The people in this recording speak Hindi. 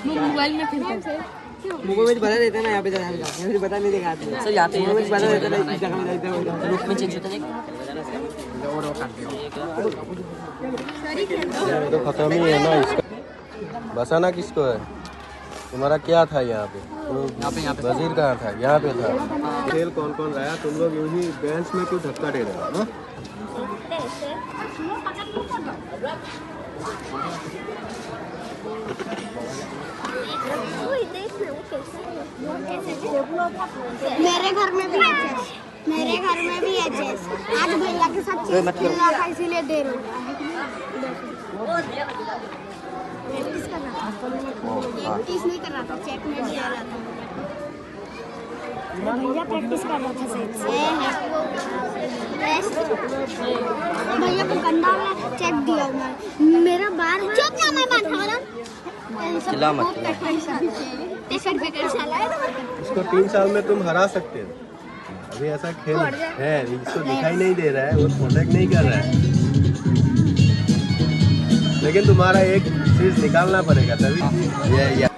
मोबाइल में खेलते हैं मोबाइल बता देते हैं ना, यहाँ पे जाना मुझे बता नहीं देगा सर, यहाँ पे मोबाइल बता देते हैं इस जगह में जाते हैं ग्रुप में चेंज होता है। तो खत्म ही है ना इसका, बसाना किसको है? तुम्हारा क्या था यहाँ पे? वजीर कहाँ था? यहाँ पे था। खेल कौन कौन रहा? तुम लोग यूं ही बेंच में क्यों धक्का दे रहे हो ना? मेरे घर में भी है चेस, मेरे घर में भी है चेस। आज भैया के साथ चेस खेल रहा था इसीलिए देर हो गया। प्रैक्टिस कर रहा था, प्रैक्टिस नहीं कर रहा था, चेक में भी आ रहा था। भैया प्रैक्टिस कर रहा था भैया को गंदा वाला चेक दिया मेरा बार चुप ना, मैं बात हो रहा इसको 3 साल में तुम हरा सकते हो। अभी ऐसा खेल है, इसको दिखाई नहीं दे रहा है, वो प्रोटेक्ट नहीं कर रहा है, लेकिन तुम्हारा एक चीज निकालना पड़ेगा तभी ये